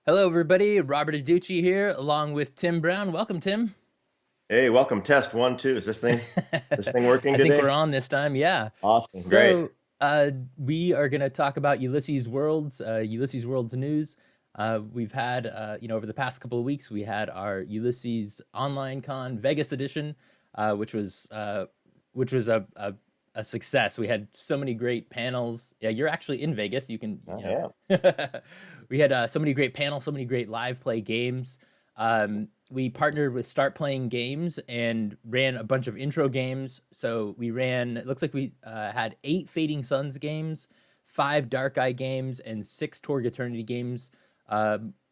Hello, everybody. Robert Aducci here, along with Tim Brown. Welcome, Tim. Hey, welcome. Test 1, 2. Is this thing working I think we're today? on this time. Yeah. Awesome. Great. So we are going to talk about Ulysses Worlds news. We've had, over the past couple of weeks, we had our Ulysses Online Con Vegas edition, uh, which was uh, which was a success. We had so many great panels. Yeah, you're actually in Vegas. You can, I am. we had so many great panels, so many great live play games. We partnered with Start Playing Games and ran a bunch of intro games. So we ran, it looks like we had 8 Fading Suns games, 5 Dark Eye games, and 6 Torg Eternity games,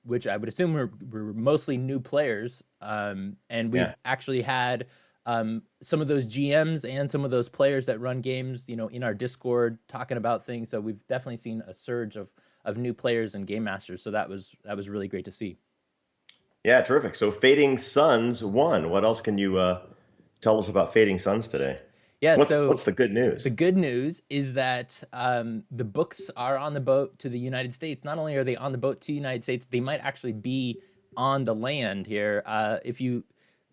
which I would assume were mostly new players. And we've Yeah. actually had some of those GMs and some of those players that run games, in our Discord talking about things. So we've definitely seen a surge of new players and game masters. So that was really great to see. Yeah, terrific. So Fading Suns won. What else can you tell us about Fading Suns today? Yeah. What's So the good the news? good news is that the books are on the boat to the United States. Not only are they on the boat to the United States, they might actually be on the land here. If you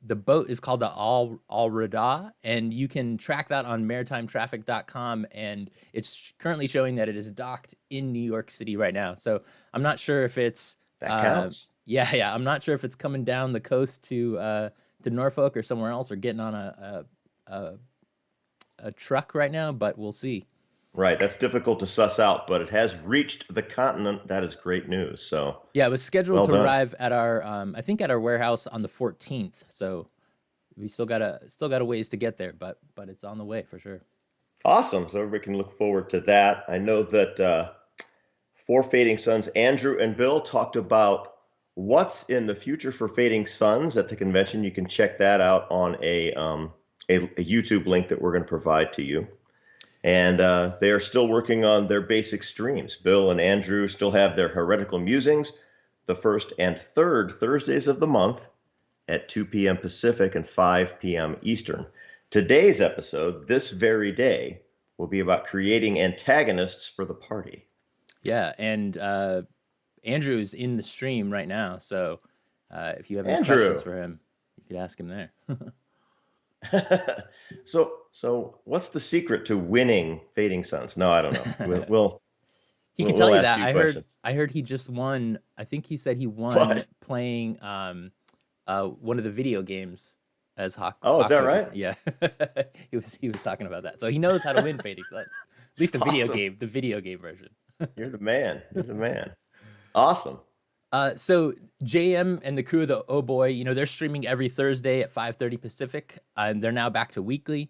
The boat is called the Al Rada, and you can track that on maritimetraffic.com. And it's currently showing that it is docked in New York City right now. So I'm not sure if it's, That counts. yeah, yeah, I'm not sure if it's coming down the coast to Norfolk or somewhere else, or getting on a a truck right now, but we'll see. Right. That's difficult to suss out, but it has reached the continent. That is great news. So Yeah, it was scheduled well to done. arrive at our, I think, at our warehouse on the 14th. So we still got a ways to get there, but it's on the way for sure. Awesome. So everybody can look forward to that. I know that for Fading Suns, Andrew and Bill talked about what's in the future for Fading Suns at the convention. You can check that out on a YouTube link that we're going to provide to you. And they are still working on their basic streams. Bill and Andrew still have their heretical musings the first and third Thursdays of the month at 2 p.m. Pacific and 5 p.m. Eastern. Today's episode, this very day, will be about creating antagonists for the party. Yeah, and Andrew's in the stream right now, so if you have any questions Andrew, for him, you could ask him there. so what's the secret to winning Fading Suns? No, I don't know. We'll we'll He could we'll, tell we'll you ask that. you I questions. heard he just won. I think he said he won What? playing one of the video games as Oh, is that Haku. right? Yeah, he was talking about that. So he knows how to win Fading Suns. At least Awesome. the video game version. You're the man. You're the man. Awesome. So JM and the crew of the Oh Boy, they're streaming every Thursday at 5:30 Pacific, and they're now back to weekly.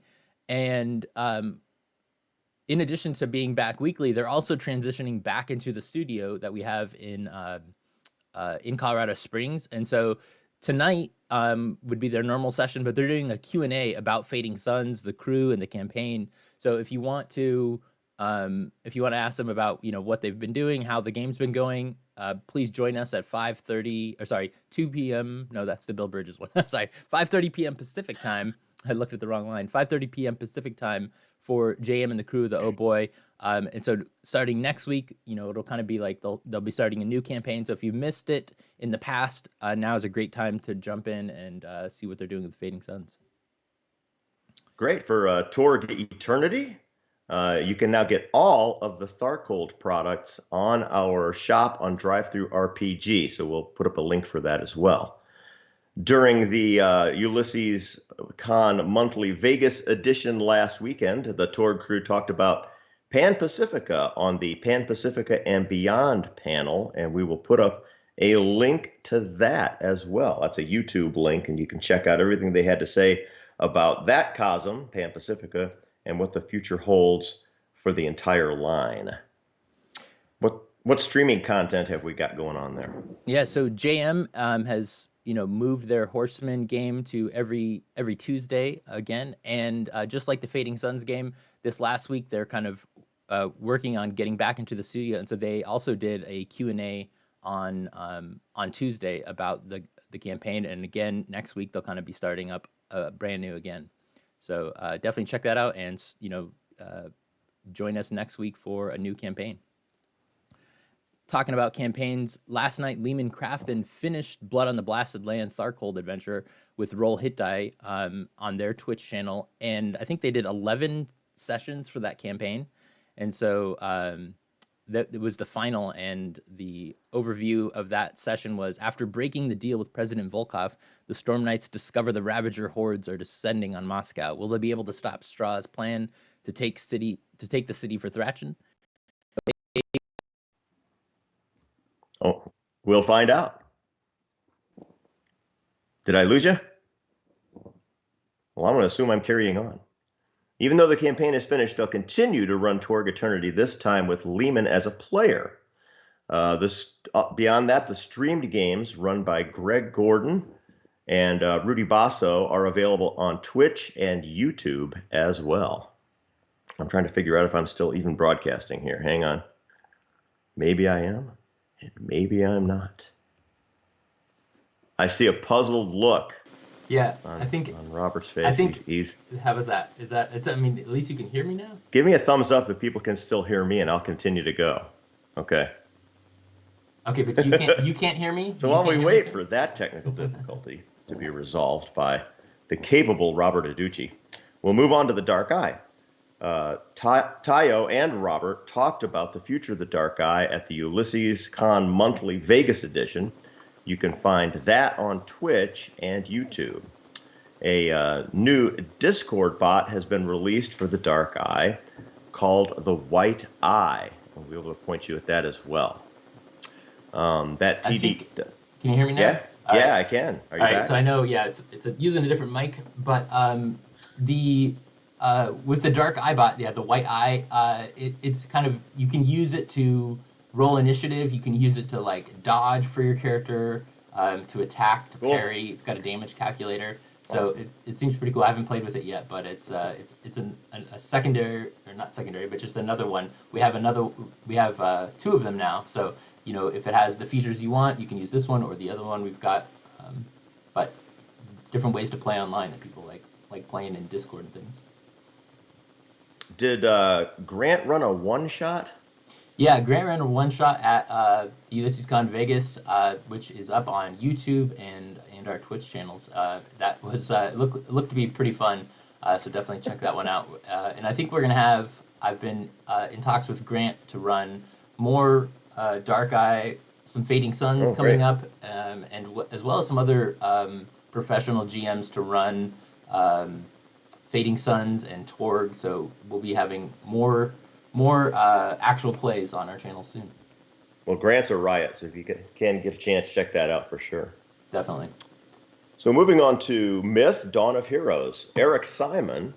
And in addition to being back weekly, they're also transitioning back into the studio that we have in Colorado Springs. And so tonight would be their normal session, but they're doing a Q&A about Fading Suns, the crew, and the campaign. So if you want to ask them about what they've been doing, how the game's been going, please join us at 5:30, or sorry, 2 p.m. No, that's the Bill Bridges one. Sorry, 5:30 p.m. Pacific time. I looked at the wrong line. 5:30 p.m. Pacific time for JM and the crew of the Oh Boy. And so starting next week, it'll kind of be like they'll be starting a new campaign. So if you missed it in the past, now is a great time to jump in and see what they're doing with Fading Suns. Great for Torg Eternity. You can now get all of the Tharcold products on our shop on Drive-Thru RPG. So we'll put up a link for that as well. During the Ulysses Con monthly Vegas edition last weekend, the Torg crew talked about Pan Pacifica on the Pan Pacifica and Beyond panel, and we will put up a link to that as well. That's a YouTube link, and you can check out everything they had to say about that Cosm, Pan Pacifica, and what the future holds for the entire line. What streaming content have we got going on there? Yeah, so JM has moved their Horseman game to every Tuesday again, and just like the Fading Suns game, this last week they're kind of working on getting back into the studio, and so they also did a Q&A on Tuesday about the campaign, and again next week they'll kind of be starting up brand new again. So definitely check that out, and join us next week for a new campaign. talking about campaigns, last night Lehman Crafton finished Blood on the Blasted Land Tharcold adventure with Roll Hit Die on their Twitch channel, and I think they did 11 sessions for that campaign, and so that it was the final. And the overview of that session was: after breaking the deal with President Volkov, the Storm Knights discover the Ravager hordes are descending on Moscow. Will they be able to stop Straw's plan to take the city for Thrachen? Oh, we'll find out. Did I lose you? Well, I'm going to assume I'm carrying on. Even though the campaign is finished, they'll continue to run Torg Eternity, this time with Lehman as a player. Beyond that, the streamed games run by Greg Gordon and Rudy Basso are available on Twitch and YouTube as well. I'm trying to figure out if I'm still even broadcasting here. Hang on. Maybe I am, and maybe I'm not. I see a puzzled look. Yeah, on, I think on Robert's face. I think he's. How was that? Is that? It's. I mean, at least you can hear me now. Give me a thumbs up if people can still hear me, and I'll continue to go. Okay. Okay, but you can't hear me. So while we wait for that technical difficulty to be resolved by the capable Robert Aducci, we'll move on to the Dark Eye. Tayo and Robert talked about the future of the Dark Eye at the Ulysses Con Monthly Vegas edition. You can find that on Twitch and YouTube. A new Discord bot has been released for the Dark Eye called the White Eye. We'll be able to point you at that as well. That TD. Can you hear me now? Yeah, yeah, right. I can. Are you All right, back? so I know, yeah, it's using a different mic, but with the Dark Eye bot, yeah, the White Eye, it's kind of, you can use it to roll initiative. You can use it to like dodge for your character, to attack, to parry. It's got a damage calculator, so awesome. It seems pretty cool. I haven't played with it yet, but it's a secondary, or not secondary, but just another one. We have two of them now, so you know, if it has the features you want, you can use this one or the other one we've got, but different ways to play online that people like playing in Discord and things. Did Grant run a one-shot? Yeah, Grant ran a one-shot at the Ulysses Con Vegas, which is up on YouTube and our Twitch channels. That was looked to be pretty fun, so definitely check that one out. And I think we're gonna I've been in talks with Grant to run more Dark Eye, some Fading Suns coming up, and as well as some other professional GMs to run Fading Suns and Torg. So we'll be having more actual plays on our channel soon. Well, Grant's a riot, so if you can get a chance, check that out for sure. Definitely. So moving on to Myth, Dawn of Heroes. Eric Simon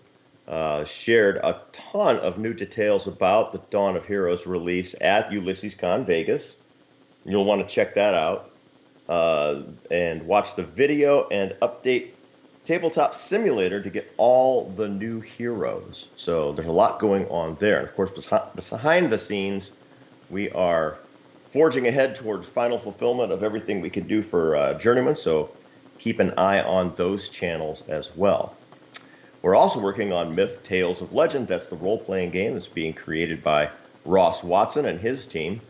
shared a ton of new details about the Dawn of Heroes release at Ulysses Con Vegas. You'll want to check that out and watch the video and update Tabletop Simulator to get all the new heroes. So there's a lot going on there. And of course, behind the scenes, we are forging ahead towards final fulfillment of everything we can do for Journeyman. So keep an eye on those channels as well. We're also working on Myth, Tales of Legend. That's the role-playing game that's being created by Ross Watson and his team.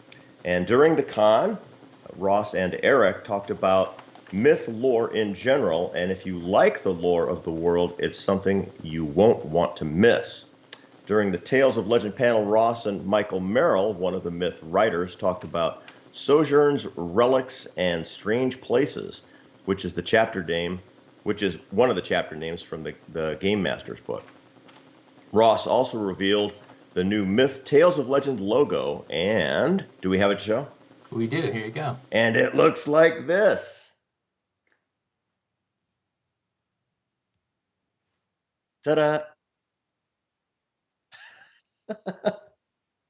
And during the con, Ross and Eric talked about myth lore in general, and if you like the lore of the world, it's something you won't want to miss. During the Tales of Legend panel, Ross and Michael Merrill, one of the myth writers, talked about sojourns, relics, and strange places, which is one of the chapter names from the Game Master's book. Ross also revealed the new Myth Tales of Legend logo, and do we have it to show? We do. Here you go. And it looks like this. Ta-da! No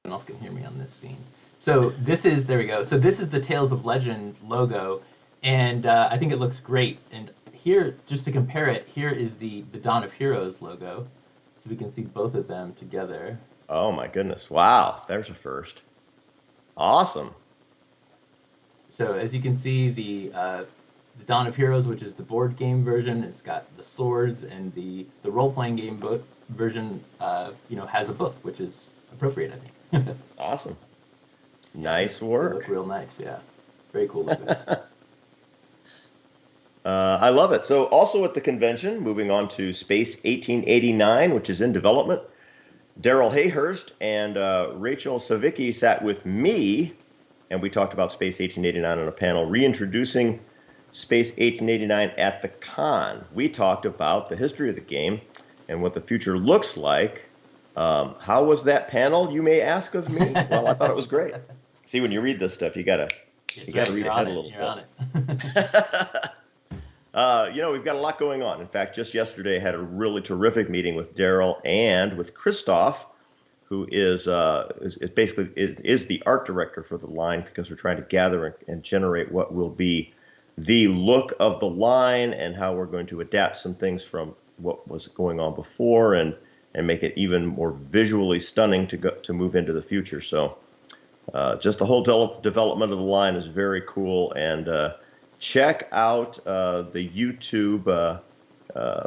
one else can hear me on this scene. So there we go. So this is the Tales of Legend logo, and I think it looks great. And here, just to compare it, here is the Dawn of Heroes logo, so we can see both of them together. Oh my goodness! Wow, there's a first. Awesome. So as you can see, the Dawn of Heroes, which is the board game version, it's got the swords, and the role-playing game book version, has a book, which is appropriate, I think. Awesome. Nice They work. look real nice. Yeah, very cool logos. I love it. So also at the convention, moving on to Space 1889, which is in development, Daryl Hayhurst and Rachel Savicki sat with me, and we talked about Space 1889 on a panel, reintroducing Space 1889 at the con. We talked about the history of the game and what the future looks like. How was that panel, you may ask of me? Well, I thought it was great. See, when you read this stuff, you gotta read ahead a little You're bit. on it. We've got a lot going on. In fact, just yesterday I had a really terrific meeting with Daryl and with Christoph, who is basically the art director for the line, because we're trying to gather and generate what will be the look of the line and how we're going to adapt some things from what was going on before and make it even more visually stunning to move into the future. So just the whole development of the line is very cool. And check out the YouTube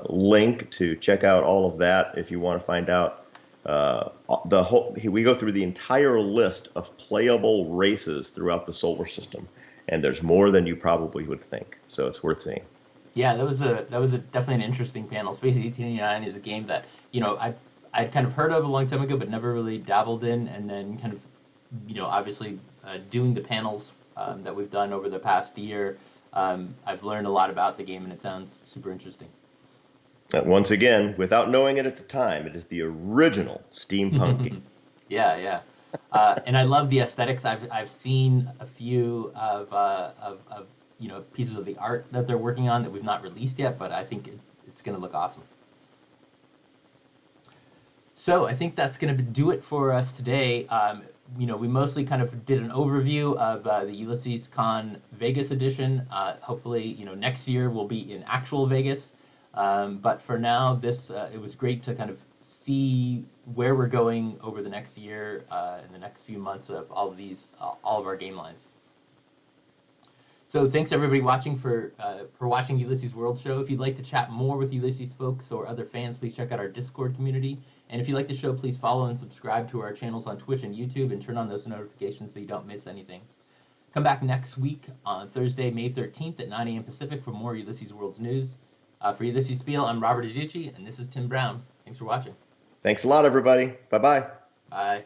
link to check out all of that if you want to find out we go through the entire list of playable races throughout the solar system, and there's more than you probably would think. So it's worth seeing. Yeah, that was definitely an interesting panel. Space 1889 is a game that I'd kind of heard of a long time ago, but never really dabbled in, and then kind of obviously doing the panels that we've done over the past year, I've learned a lot about the game, and it sounds super interesting. Once again, without knowing it at the time, it is the original steampunk game. Yeah. And I love the aesthetics. I've seen a few of pieces of the art that they're working on that we've not released yet, but I think it's going to look awesome. So I think that's going to do it for us today. We mostly kind of did an overview of the Ulysses Con Vegas edition. Hopefully, next year we'll be in actual Vegas. But for now, it was great to kind of see where we're going over the next year in the next few months of all of our game lines. So thanks everybody watching for watching Ulysses World Show. If you'd like to chat more with Ulysses folks or other fans, please check out our Discord community. And if you like the show, please follow and subscribe to our channels on Twitch and YouTube, and turn on those notifications so you don't miss anything. Come back next week on Thursday, May 13th at 9 a.m. Pacific for more Ulysses World's news. For Ulysses Spiel, I'm Robert Adichie, and this is Tim Brown. Thanks for watching. Thanks a lot, everybody. Bye-bye. Bye.